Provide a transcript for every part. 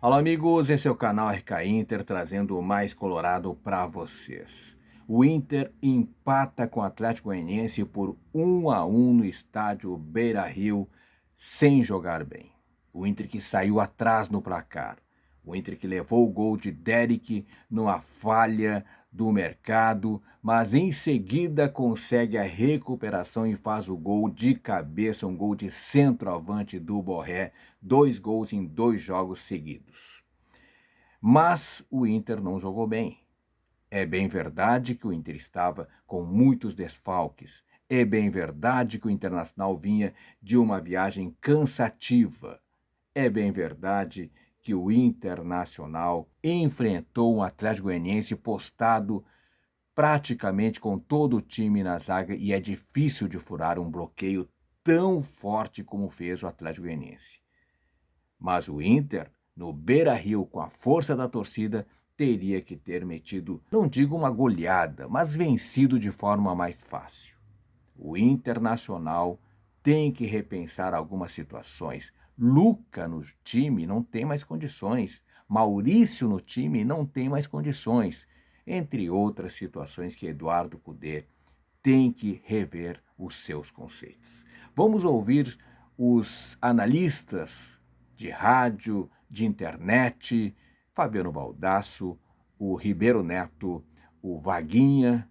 Olá, amigos, esse é o canal RK Inter trazendo o mais colorado para vocês. O Inter empata com o Atlético Goianiense por 1-1 no estádio Beira-Rio, sem jogar bem. O Inter que saiu atrás no placar. O Inter que levou o gol de Derrick numa falha do mercado, mas em seguida consegue a recuperação e faz o gol de cabeça, um gol de centroavante do Borré, 2 gols em 2 jogos seguidos. Mas o Inter não jogou bem. É bem verdade que o Inter estava com muitos desfalques. É bem verdade que o Internacional vinha de uma viagem cansativa. É bem verdade que o Internacional enfrentou um Atlético Goianiense postado praticamente com todo o time na zaga e é difícil de furar um bloqueio tão forte como fez o Atlético Goianiense. Mas o Inter, no Beira-Rio, com a força da torcida, teria que ter metido, não digo uma goleada, mas vencido de forma mais fácil. O Internacional tem que repensar algumas situações. Luca no time não tem mais condições. Maurício no time não tem mais condições. Entre outras situações que Eduardo Cudê tem que rever os seus conceitos. Vamos ouvir os analistas de rádio, de internet, Fabiano Baldasso, o Ribeiro Neto, o Vaguinha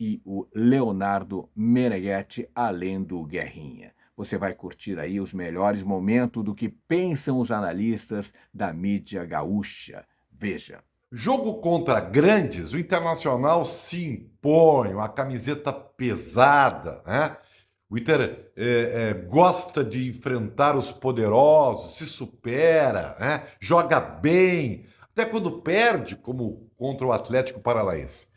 e o Leonardo Meneghetti, além do Guerrinha. Você vai curtir aí os melhores momentos do que pensam os analistas da mídia gaúcha. Veja. Jogo contra grandes, o Internacional se impõe, uma camiseta pesada, né? O Inter gosta de enfrentar os poderosos, se supera, né? Joga bem, até quando perde, como contra o Atlético Paranaense.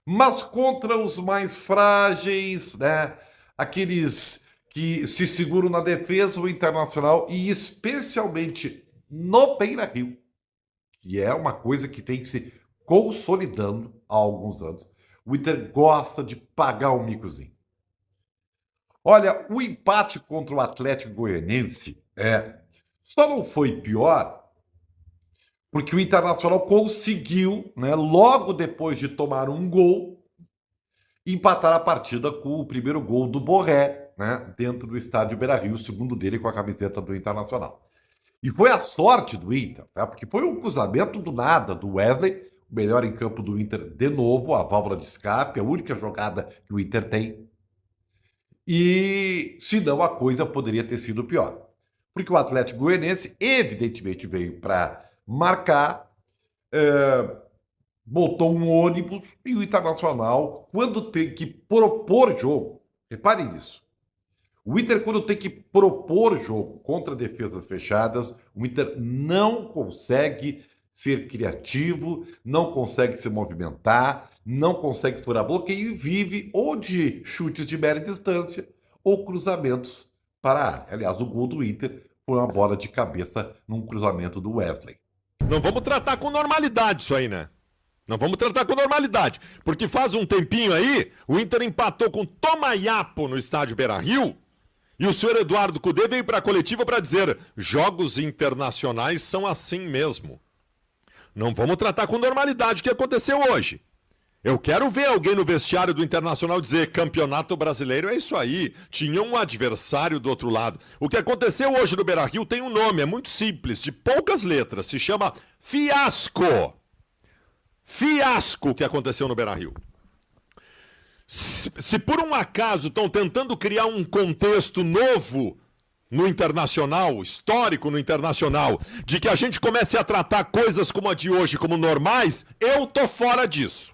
Mas contra os mais frágeis, né? Aqueles que se seguram na defesa, o Internacional, e especialmente no Beira-Rio, que é uma coisa que tem se consolidando há alguns anos. O Inter gosta de pagar o micozinho. Olha, o empate contra o Atlético Goianiense só não foi pior porque o Internacional conseguiu, né, logo depois de tomar um gol, empatar a partida com o primeiro gol do Borré, né, dentro do estádio Beira-Rio, o segundo dele com a camiseta do Internacional. E foi a sorte do Inter, tá? Porque foi um cruzamento do nada do Wesley, o melhor em campo do Inter de novo, a válvula de escape, a única jogada que o Inter tem. E senão a coisa poderia ter sido pior. Porque o Atlético Goianiense evidentemente veio para marcar, botou um ônibus e o Internacional, quando tem que propor jogo, reparem nisso, o Inter, quando tem que propor jogo contra defesas fechadas, o Inter não consegue ser criativo, não consegue se movimentar, não consegue furar bloqueio e vive ou de chutes de média distância ou cruzamentos para a área. Aliás, o gol do Inter foi uma bola de cabeça num cruzamento do Wesley. Não vamos tratar com normalidade isso aí, né? Não vamos tratar com normalidade. Porque faz um tempinho aí, o Inter empatou com Tomaiapo no estádio Beira-Rio. E o senhor Eduardo Cudê veio para a coletiva para dizer: jogos internacionais são assim mesmo. Não vamos tratar com normalidade o que aconteceu hoje. Eu quero ver alguém no vestiário do Internacional dizer: campeonato brasileiro é isso aí, tinha um adversário do outro lado. O que aconteceu hoje no Beira-Rio tem um nome, é muito simples, de poucas letras, se chama fiasco. Fiasco o que aconteceu no Beira-Rio. Se por um acaso estão tentando criar um contexto novo no Internacional, histórico no Internacional, de que a gente comece a tratar coisas como a de hoje como normais, eu tô fora disso.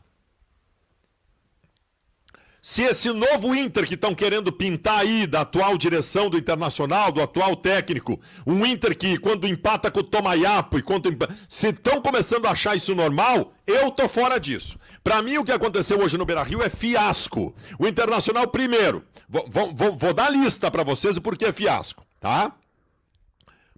Se esse novo Inter que estão querendo pintar aí, da atual direção do Internacional, do atual técnico, um Inter que quando empata com o Tomaiapo, se estão começando a achar isso normal, eu tô fora disso. Para mim, o que aconteceu hoje no Beira-Rio é fiasco. O Internacional, primeiro, vou dar a lista para vocês o porquê é fiasco, tá?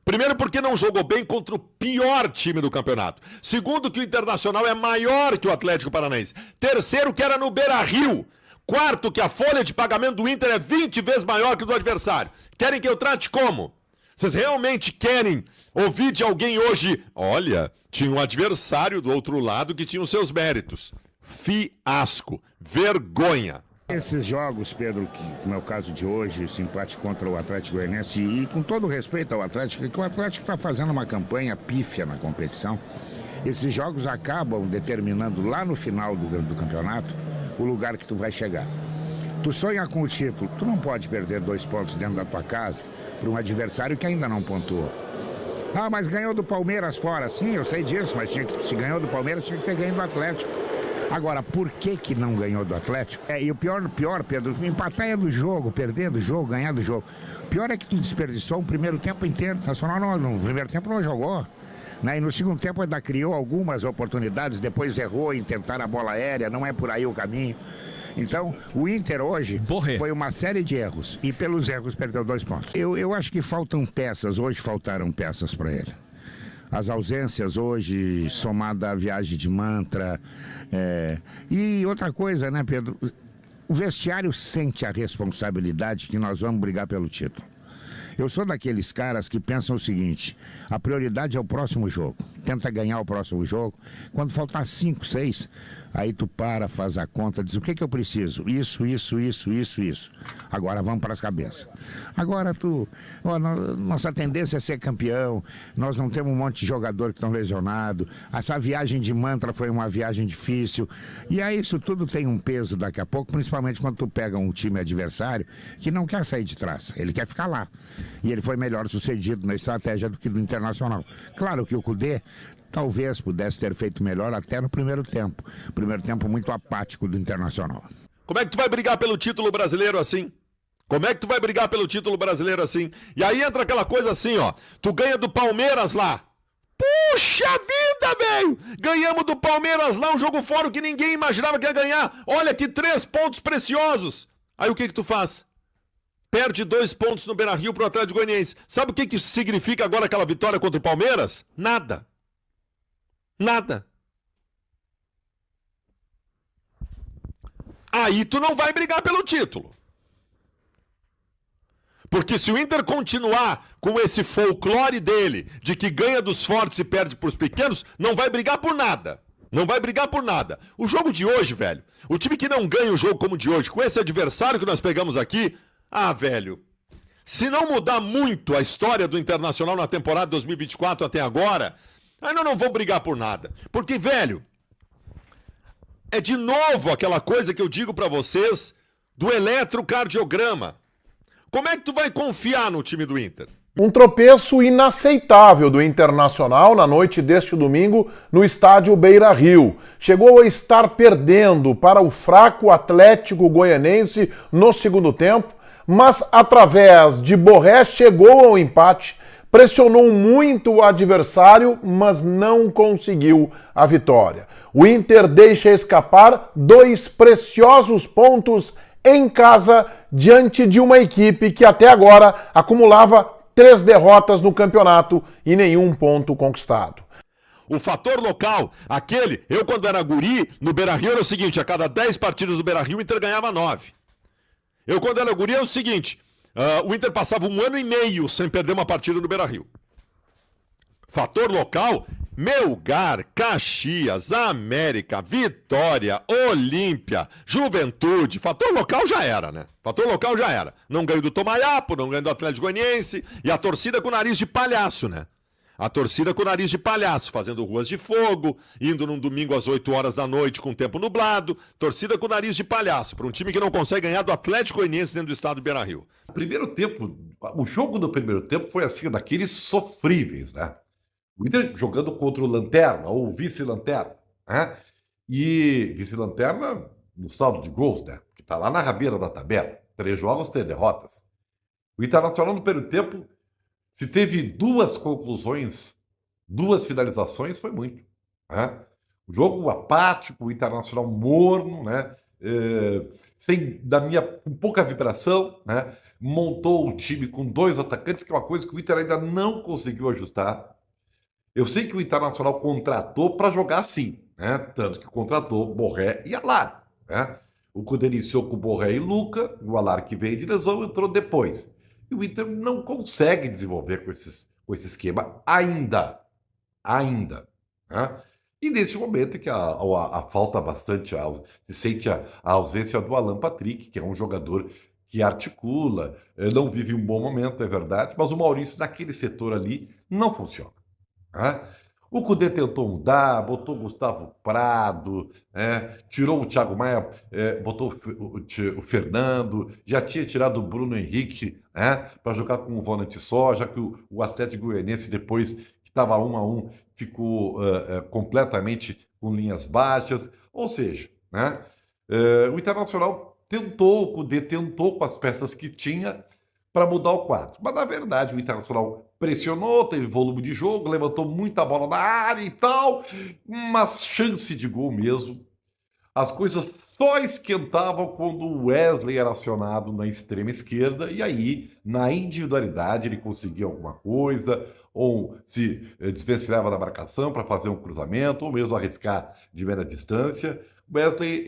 Primeiro, porque não jogou bem contra o pior time do campeonato. Segundo, que o Internacional é maior que o Atlético Paranaense. Terceiro, que era no Beira-Rio. Quarto, que a folha de pagamento do Inter é 20 vezes maior que do adversário. Querem que eu trate como? Vocês realmente querem ouvir de alguém hoje? Olha, tinha um adversário do outro lado que tinha os seus méritos. Fiasco, vergonha. Esses jogos, Pedro, que no é o caso de hoje, esse empate contra o Atlético Goianiense, e com todo respeito ao Atlético, que o Atlético está fazendo uma campanha pífia na competição, esses jogos acabam determinando lá no final do campeonato o lugar que tu vai chegar. Tu sonha com o título, tu não pode perder 2 pontos dentro da tua casa para um adversário que ainda não pontuou. Ah, mas ganhou do Palmeiras fora. Sim, eu sei disso, mas se ganhou do Palmeiras, tinha que ter ganho do Atlético. Agora, por que não ganhou do Atlético? E o pior, Pedro, empatar é do jogo, perder do jogo, ganhar do jogo. O pior é que tu desperdiçou o primeiro tempo inteiro. O Nacional no primeiro tempo não jogou. Né? E no segundo tempo ainda criou algumas oportunidades, depois errou em tentar a bola aérea, não é por aí o caminho. Então, o Inter hoje foi uma série de erros e pelos erros perdeu 2 pontos. Eu acho que faltam peças, hoje faltaram peças para ele. As ausências hoje, somada à viagem de Mantra. E outra coisa, né, Pedro? O vestiário sente a responsabilidade que nós vamos brigar pelo título. Eu sou daqueles caras que pensam o seguinte: a prioridade é o próximo jogo. Tenta ganhar o próximo jogo. Quando faltar 5, 6, aí tu faz a conta, diz o que eu preciso? Isso. Agora vamos para as cabeças. Agora nossa tendência é ser campeão. Nós não temos um monte de jogador que estão lesionados. Essa viagem de Mantra foi uma viagem difícil. E aí isso tudo tem um peso daqui a pouco, principalmente quando tu pega um time adversário que não quer sair de trás. Ele quer ficar lá. E ele foi melhor sucedido na estratégia do que do Internacional. Claro que o Cudê talvez pudesse ter feito melhor até no primeiro tempo. Primeiro tempo muito apático do Internacional. Como é que tu vai brigar pelo título brasileiro assim? Como é que tu vai brigar pelo título brasileiro assim? E aí entra aquela coisa assim, ó. Tu ganha do Palmeiras lá. Puxa vida, velho! Ganhamos do Palmeiras lá, um jogo fora que ninguém imaginava que ia ganhar. Olha que 3 pontos preciosos. Aí o que tu faz? Perde 2 pontos no Beira-Rio pro Atlético Goianiense. Sabe o que significa agora aquela vitória contra o Palmeiras? Nada. Nada. Aí tu não vai brigar pelo título. Porque se o Inter continuar com esse folclore dele, de que ganha dos fortes e perde pros pequenos, não vai brigar por nada. Não vai brigar por nada. O jogo de hoje, velho, o time que não ganha o jogo como o de hoje, com esse adversário que nós pegamos aqui, velho, se não mudar muito a história do Internacional na temporada 2024 até agora, aí nós não vamos brigar por nada. Porque, velho, é de novo aquela coisa que eu digo pra vocês do eletrocardiograma. Como é que tu vai confiar no time do Inter? Um tropeço inaceitável do Internacional na noite deste domingo no estádio Beira-Rio. Chegou a estar perdendo para o fraco Atlético Goianiense no segundo tempo, mas através de Borré chegou ao empate, pressionou muito o adversário, mas não conseguiu a vitória. O Inter deixa escapar 2 preciosos pontos em casa diante de uma equipe que até agora acumulava 3 derrotas no campeonato e nenhum ponto conquistado. O fator local, eu quando era guri, no Beira-Rio era o seguinte, a cada 10 partidas do Beira-Rio o Inter ganhava 9. Eu quando era guri é o seguinte, o Inter passava 1 ano e meio sem perder uma partida no Beira-Rio. Fator local, Melgar, Caxias, América, Vitória, Olímpia, Juventude. Fator local já era, né? Fator local já era. Não ganho do Tomaiapo, não ganho do Atlético Goianiense. E a torcida com o nariz de palhaço, né? A torcida com o nariz de palhaço, fazendo ruas de fogo, indo num domingo às 8 horas da noite com tempo nublado. Torcida com o nariz de palhaço, para um time que não consegue ganhar do Atlético Goianiense dentro do estado do Beira-Rio. Primeiro tempo, o jogo do primeiro tempo foi assim, daqueles sofríveis, né? O Inter jogando contra o Lanterna, ou vice-lanterna, né? E vice-lanterna no saldo de gols, né? Que tá lá na rabeira da tabela. 3 jogos, 3 derrotas. O Internacional no primeiro tempo, se teve 2 conclusões, 2 finalizações, foi muito, né? O jogo apático, o Internacional morno, né? Com pouca vibração, né? Montou o time com 2 atacantes, que é uma coisa que o Inter ainda não conseguiu ajustar. Eu sei que o Internacional contratou para jogar assim, né? Tanto que contratou Borré e Alar, né? O Cudê iniciou com Borré e Luca, o Alar que veio de lesão entrou depois. E o Inter não consegue desenvolver com esse esquema ainda. Ainda. Né? E nesse momento é que a falta bastante, se sente a ausência do Alan Patrick, que é um jogador que articula, não vive um bom momento, é verdade, mas o Maurício naquele setor ali não funciona. Né? O Cudê tentou mudar, botou o Gustavo Prado, tirou o Thiago Maia, botou o Fernando, já tinha tirado o Bruno Henrique para jogar com o volante só, já que o Atlético Goianiense, depois que estava 1-1, ficou completamente com linhas baixas. Ou seja, o Internacional tentou, o Cudê tentou com as peças que tinha para mudar o quadro. Mas, na verdade, o Internacional pressionou, teve volume de jogo, levantou muita bola na área e tal, mas chance de gol mesmo. As coisas só esquentavam quando o Wesley era acionado na extrema esquerda, e aí, na individualidade, ele conseguia alguma coisa, ou se desvencilhava da marcação para fazer um cruzamento, ou mesmo arriscar de média distância. Wesley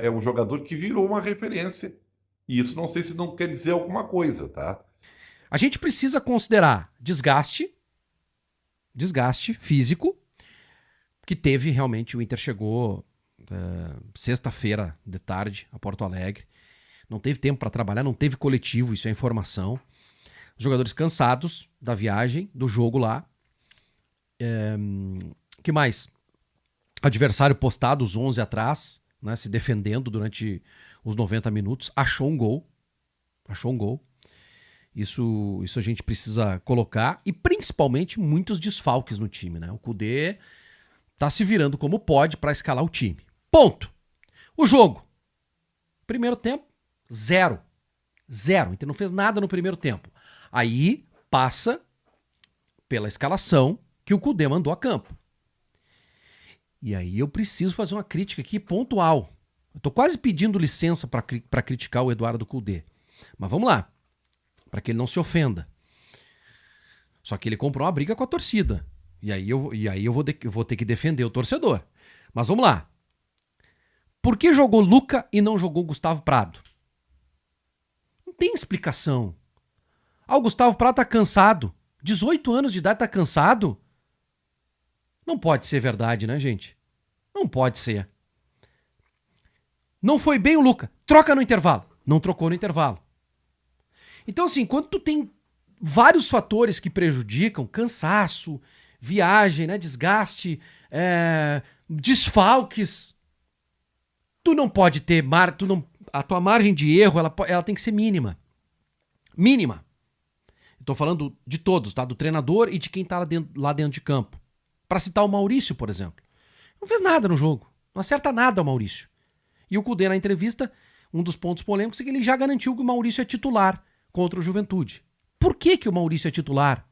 é um jogador que virou uma referência, e isso não sei se não quer dizer alguma coisa, tá? A gente precisa considerar desgaste físico, que teve realmente, o Inter chegou sexta-feira de tarde a Porto Alegre, não teve tempo para trabalhar, não teve coletivo, isso é informação. Os jogadores cansados da viagem, do jogo lá. Que mais? Adversário postado, os 11 atrás, né, se defendendo durante os 90 minutos, achou um gol. Isso a gente precisa colocar, e principalmente muitos desfalques no time, né? O Cudê tá se virando como pode para escalar o time. Ponto. O jogo. Primeiro tempo, 0. O Inter não fez nada no primeiro tempo. Aí passa pela escalação que o Cudê mandou a campo. E aí eu preciso fazer uma crítica aqui pontual. Eu tô quase pedindo licença para criticar o Eduardo Cudê. Mas vamos lá, para que ele não se ofenda. Só que ele comprou uma briga com a torcida. E aí eu vou ter que defender o torcedor. Mas vamos lá. Por que jogou Luca e não jogou Gustavo Prado? Não tem explicação. O Gustavo Prado tá cansado. 18 anos de idade tá cansado? Não pode ser verdade, né, gente? Não pode ser. Não foi bem o Luca. Troca no intervalo. Não trocou no intervalo. Então, assim, quando tu tem vários fatores que prejudicam, cansaço, viagem, né, desgaste, desfalques, tu não pode ter a tua margem de erro, ela tem que ser mínima. Mínima. Estou falando de todos, tá? Do treinador e de quem tá lá dentro de campo. Para citar o Maurício, por exemplo. Não fez nada no jogo. Não acerta nada o Maurício. E o Cudê, na entrevista, um dos pontos polêmicos é que ele já garantiu que o Maurício é titular contra o Juventude. Por que o Maurício é titular?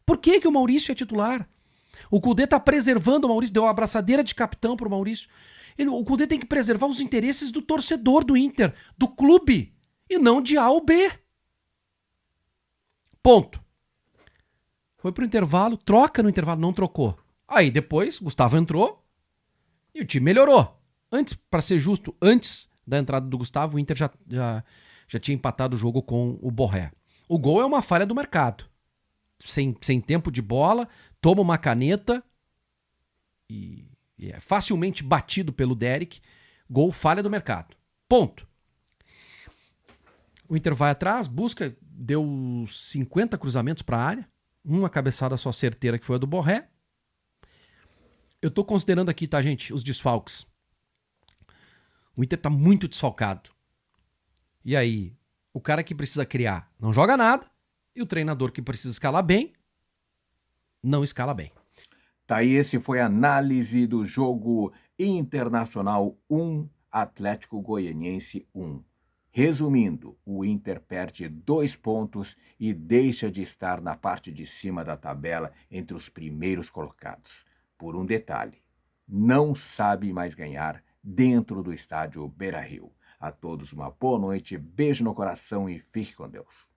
Por que o Maurício é titular? O Cudê tá preservando o Maurício, deu uma abraçadeira de capitão pro Maurício. O Cudê tem que preservar os interesses do torcedor do Inter, do clube, e não de A ou B. Ponto. Foi pro intervalo, troca no intervalo, não trocou. Aí depois, Gustavo entrou e o time melhorou. Antes, para ser justo, antes da entrada do Gustavo, o Inter já tinha empatado o jogo com o Borré. O gol é uma falha do mercado. Sem tempo de bola, toma uma caneta e é facilmente batido pelo Derek. Gol, falha do mercado. Ponto. O Inter vai atrás, busca, deu 50 cruzamentos para a área, uma cabeçada só certeira que foi a do Borré. Eu tô considerando aqui, tá, gente, os desfalques. O Inter tá muito desfalcado. E aí, o cara que precisa criar não joga nada, e o treinador que precisa escalar bem, não escala bem. Tá aí, esse foi a análise do jogo Internacional 1, Atlético Goianiense 1. Resumindo, o Inter perde 2 pontos e deixa de estar na parte de cima da tabela entre os primeiros colocados. Por um detalhe, não sabe mais ganhar dentro do estádio Beira-Rio. A todos uma boa noite, beijo no coração e fique com Deus.